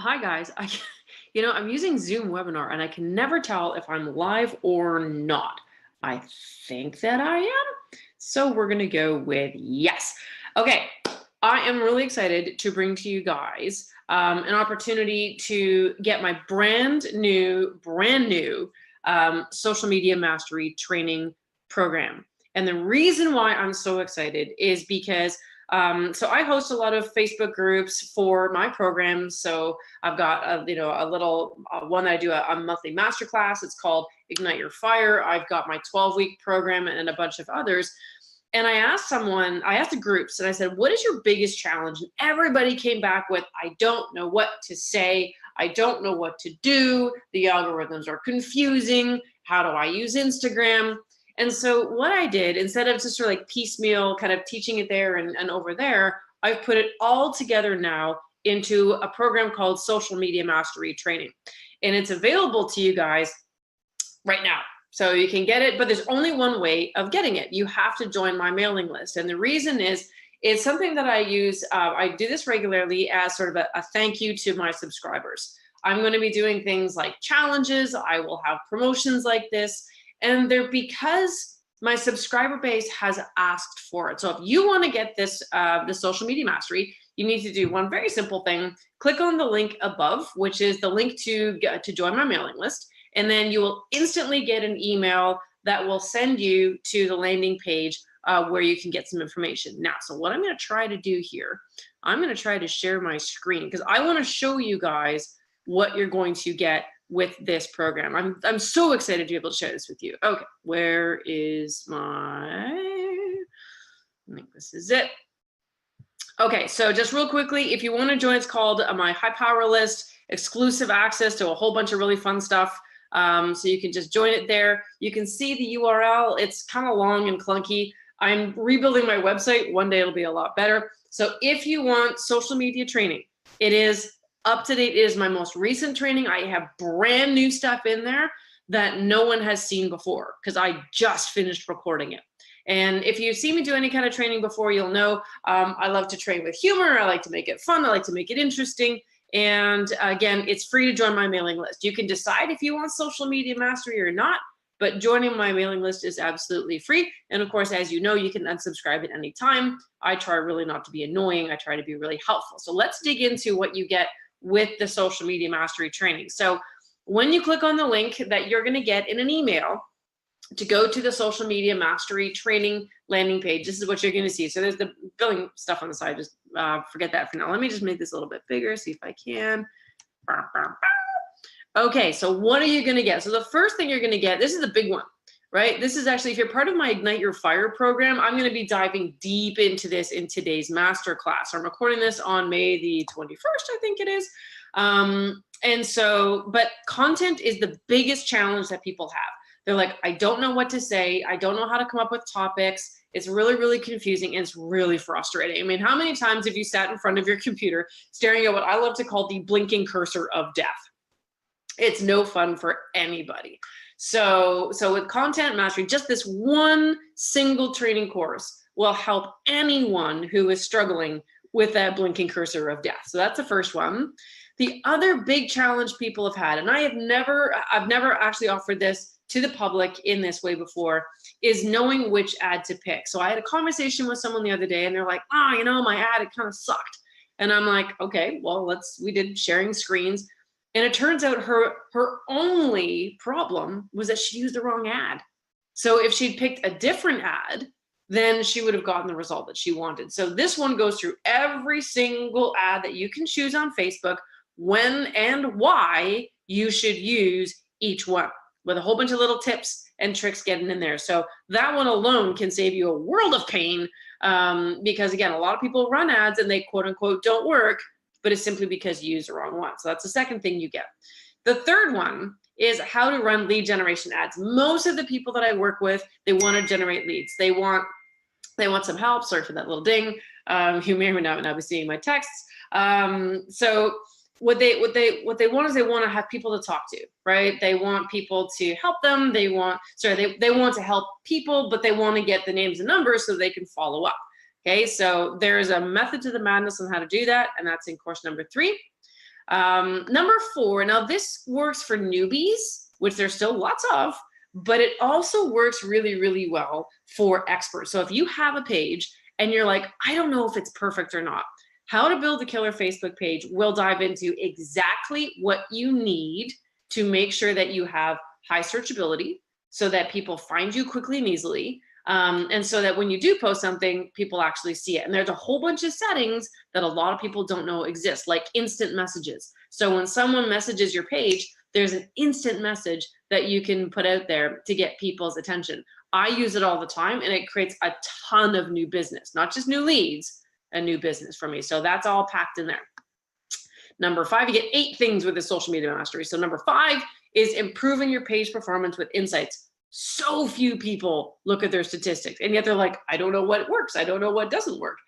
Hi guys, I'm using Zoom webinar and I can never tell if I'm live or not. I think that I am. So we're going to go with yes. Okay. I am really excited to bring to you guys an opportunity to get my brand new social media mastery training program. And the reason why I'm so excited is because so I host a lot of Facebook groups for my program. So I've got a little one that I do a monthly masterclass. It's called Ignite Your Fire. I've got my 12-week program and a bunch of others. And I asked the groups, and I said, what is your biggest challenge? And everybody came back with, I don't know what to say. I don't know what to do. The algorithms are confusing. How do I use Instagram? And so what I did, instead of just sort of like piecemeal kind of teaching it there and over there, I've put it all together now into a program called Social Media Mastery Training. And it's available to you guys right now. So you can get it, but there's only one way of getting it. You have to join my mailing list. And the reason is, it's something that I use. I do this regularly as sort of a thank you to my subscribers. I'm going to be doing things like challenges. I will have promotions like this. And they're because my subscriber base has asked for it. So if you want to get this, the social media mastery, you need to do one very simple thing. Click on the link above, which is the link to join my mailing list. And then you will instantly get an email that will send you to the landing page where you can get some information. Now, so what I'm going to try to do here, I'm going to try to share my screen because I want to show you guys what you're going to get with this program. I'm so excited to be able to share this with you. Okay, where is my, I think this is it. Okay, so just real quickly, if you want to join, it's called my high power list, exclusive access to a whole bunch of really fun stuff. So you can just join it there. You can see the URL. It's kind of long and clunky. I'm rebuilding my website. One day it'll be a lot better. So if you want social media training, it is up to date. It is my most recent training. I have brand new stuff in there that no one has seen before because I just finished recording it. And if you've seen me do any kind of training before, you'll know I love to train with humor. I like to make it fun. I like to make it interesting. And again, it's free to join my mailing list. You can decide if you want social media mastery or not, but joining my mailing list is absolutely free. And of course, as you know, you can unsubscribe at any time. I try really not to be annoying. I try to be really helpful. So let's dig into what you get with the social media mastery training. So when you click on the link that you're going to get in an email to go to the social media mastery training landing page, this is what you're going to see. So there's the billing stuff on the side. Just forget that for now. Let me just make this a little bit bigger, see if I can. Okay, so what are you going to get? So the first thing you're going to get, this is the big one, right? This is actually, if you're part of my Ignite Your Fire program, I'm going to be diving deep into this in today's masterclass. I'm recording this on May the 21st, I think it is. And so, but content is the biggest challenge that people have. They're like, I don't know what to say. I don't know how to come up with topics. It's really, really confusing and it's really frustrating. I mean, how many times have you sat in front of your computer staring at what I love to call the blinking cursor of death? It's no fun for anybody. So with content mastery, just this one single training course will help anyone who is struggling with that blinking cursor of death. So that's the first one. The other big challenge people have had, and I've never actually offered this to the public in this way before, is knowing which ad to pick. So I had a conversation with someone the other day and they're like, my ad, it kind of sucked. And I'm like, okay, well, we did sharing screens. And it turns out her only problem was that she used the wrong ad. So if she'd picked a different ad, then she would have gotten the result that she wanted. So this one goes through every single ad that you can choose on Facebook, when and why you should use each one, with a whole bunch of little tips and tricks getting in there. So that one alone can save you a world of pain because, again, a lot of people run ads and they quote unquote don't work, but it's simply because you used the wrong one. So that's the second thing you get. The third one is how to run lead generation ads. Most of the people that I work with, they want to generate leads. They want some help. Sorry for that little ding. You may or may not be seeing my texts. So what they want is they want to have people to talk to, right? They want people to help them. They want to help people, but they want to get the names and numbers so they can follow up. Okay, so there's a method to the madness on how to do that, and that's in course number 3. Number 4, now this works for newbies, which there's still lots of, but it also works really, really well for experts. So if you have a page and you're like, I don't know if it's perfect or not, how to build a killer Facebook page, we'll dive into exactly what you need to make sure that you have high searchability so that people find you quickly and easily. And so that when you do post something, people actually see it. And there's a whole bunch of settings that a lot of people don't know exist, like instant messages. So when someone messages your page, there's an instant message that you can put out there to get people's attention. I use it all the time, and it creates a ton of new business, not just new leads, a new business for me. So that's all packed in there. Number 5, you get 8 things with the social media mastery. So number 5 is improving your page performance with insights. So few people look at their statistics, and yet they're like, I don't know what works. I don't know what doesn't work.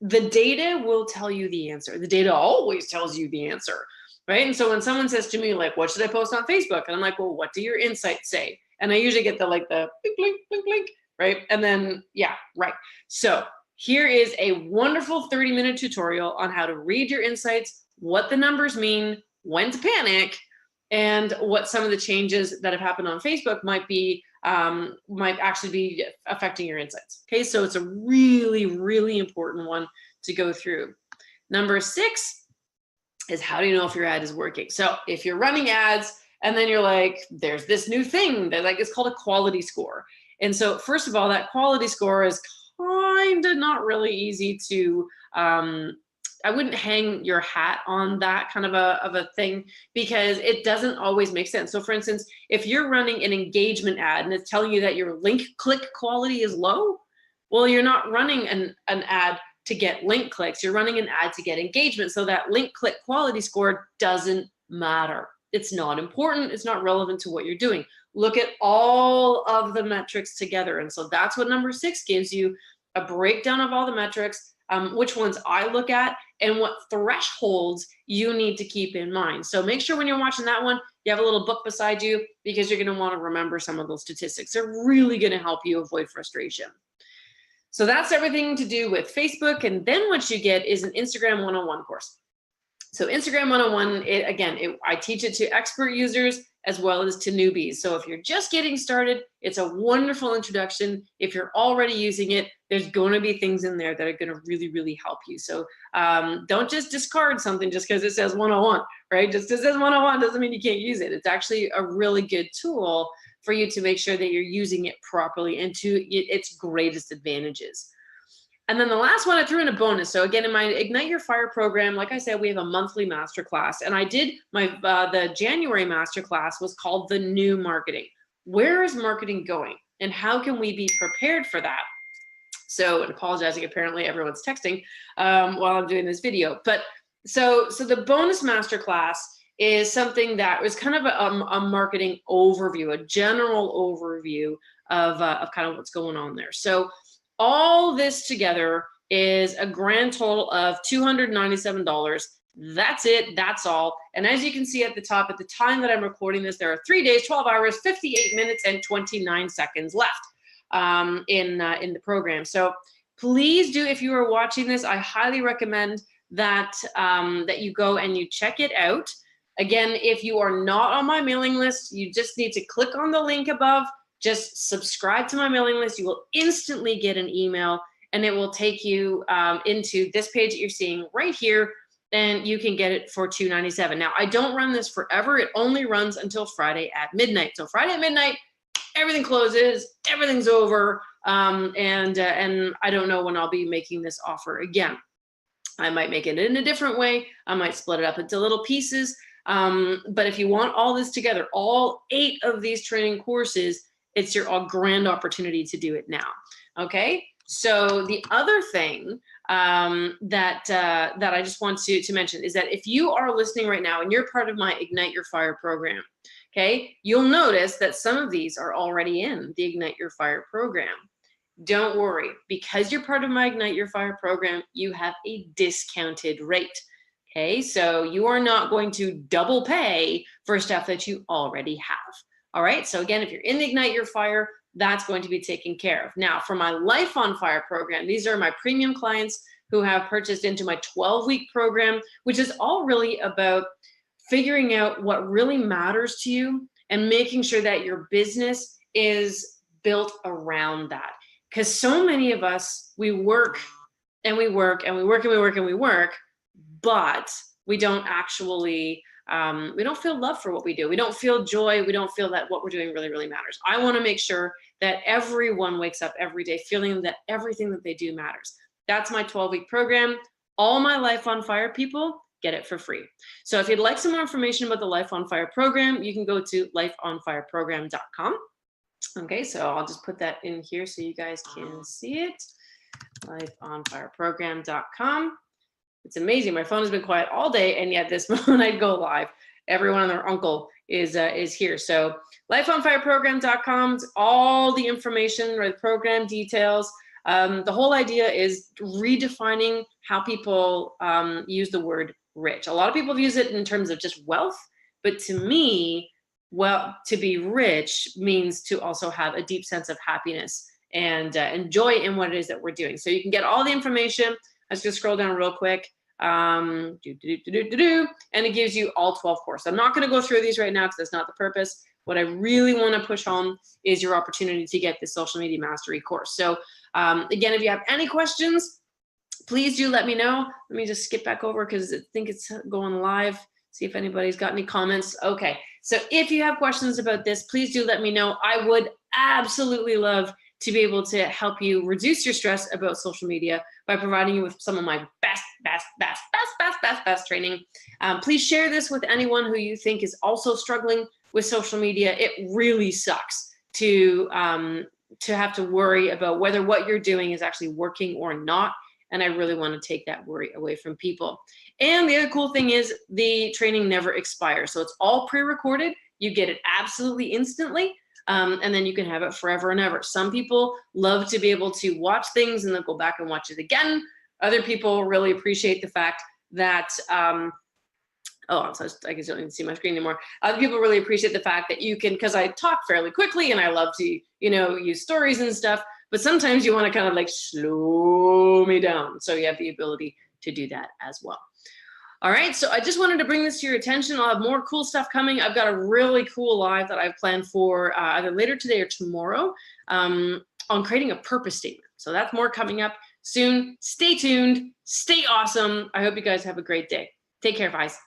The data will tell you the answer. The data always tells you the answer, right? And so when someone says to me, like, what should I post on Facebook? And I'm like, well, what do your insights say? And I usually get the blink, blink, blink, blink, right? And then, yeah, right. So here is a wonderful 30-minute tutorial on how to read your insights, what the numbers mean, when to panic, and what some of the changes that have happened on Facebook might actually be affecting your insights. Okay, so it's a really, really important one to go through. Number 6 is, how do you know if your ad is working? So if you're running ads and then you're like, there's this new thing that it's called a quality score. And so first of all, that quality score is kind of not really easy to, I wouldn't hang your hat on that kind of a thing, because it doesn't always make sense. So for instance, if you're running an engagement ad and it's telling you that your link click quality is low, well, you're not running an ad to get link clicks. You're running an ad to get engagement. So that link click quality score doesn't matter. It's not important. It's not relevant to what you're doing. Look at all of the metrics together. And so that's what number 6 gives you, a breakdown of all the metrics, which ones I look at, and what thresholds you need to keep in mind. So make sure when you're watching that one, you have a little book beside you, because you're going to want to remember some of those statistics. They're really going to help you avoid frustration. So that's everything to do with Facebook. And then what you get is an Instagram 101 course. So Instagram 101, I teach it to expert users as well as to newbies. So if you're just getting started, it's a wonderful introduction. If you're already using it, there's going to be things in there that are going to really, really help you. So don't just discard something just because it says 101, right? Just because it says 101 doesn't mean you can't use it. It's actually a really good tool for you to make sure that you're using it properly and to its greatest advantages. And then the last one, I threw in a bonus. So again, in my Ignite Your Fire program, like I said, we have a monthly masterclass, and I did the January masterclass was called The New Marketing. Where is marketing going, and how can we be prepared for that? So, and apologizing, apparently everyone's texting while I'm doing this video. But so the bonus masterclass is something that was kind of a marketing overview, a general overview of kind of what's going on there. So all this together is a grand total of $297. That's it. That's all. And as you can see at the top, at the time that I'm recording this, there are 3 days, 12 hours, 58 minutes, and 29 seconds left in the program. So please do, if you are watching this, I highly recommend that that you go and you check it out. Again, if you are not on my mailing list, you just need to click on the link above. Just subscribe to my mailing list. You will instantly get an email, and it will take you into this page that you're seeing right here, and you can get it for $297. Now, I don't run this forever. It only runs until Friday at midnight. So Friday at midnight, everything closes, everything's over, and I don't know when I'll be making this offer again. I might make it in a different way. I might split it up into little pieces. But if you want all this together, all 8 of these training courses, it's your grand opportunity to do it now. Okay. So the other thing that I just want to mention is that if you are listening right now and you're part of my Ignite Your Fire program, okay, you'll notice that some of these are already in the Ignite Your Fire program. Don't worry, because you're part of my Ignite Your Fire program, you have a discounted rate. Okay, so you are not going to double pay for stuff that you already have. All right, so again, if you're in the Ignite Your Fire, that's going to be taken care of. Now, for my Life on Fire program, these are my premium clients. who have purchased into my 12-week program, which is all really about figuring out what really matters to you and making sure that your business is built around that. Because so many of us, we work and we work and we work and we work and we work, but we don't actually, we don't feel love for what we do. We don't feel joy. We don't feel that what we're doing really, really matters. I want to make sure that everyone wakes up every day feeling that everything that they do matters. That's my 12-week program. All my Life on Fire people get it for free. So if you'd like some more information about the Life on Fire program, you can go to lifeonfireprogram.com. Okay, so I'll just put that in here so you guys can see it. Lifeonfireprogram.com. It's amazing. My phone has been quiet all day, and yet this moment I go live, everyone and their uncle is here. So lifeonfireprogram.com, it's all the information or the program details. The whole idea is redefining how people use the word rich. A lot of people use it in terms of just wealth, but to me, well, to be rich means to also have a deep sense of happiness and joy in what it is that we're doing. So you can get all the information. Let's just scroll down real quick. And it gives you all 12 courses. I'm not going to go through these right now because that's not the purpose. What I really want to push home is your opportunity to get the social media mastery course. So again, if you have any questions, please do let me know. Let me just skip back over because I think it's going live. See if anybody's got any comments. Okay, so if you have questions about this, please do let me know. I would absolutely love to be able to help you reduce your stress about social media by providing you with some of my best training. Please share this with anyone who you think is also struggling with social media. It really sucks to have to worry about whether what you're doing is actually working or not. And I really want to take that worry away from people. And the other cool thing is the training never expires. So it's all pre-recorded. You get it absolutely instantly. And then you can have it forever and ever. Some people love to be able to watch things and then go back and watch it again. Other people really appreciate the fact that, I guess I don't even see my screen anymore. Other people really appreciate the fact that you can, because I talk fairly quickly and I love to, use stories and stuff, but sometimes you want to kind of like slow me down. So you have the ability to do that as well. All right, so I just wanted to bring this to your attention. I'll have more cool stuff coming. I've got a really cool live that I've planned for either later today or tomorrow on creating a purpose statement. So that's more coming up soon. Stay tuned. Stay awesome. I hope you guys have a great day. Take care, guys.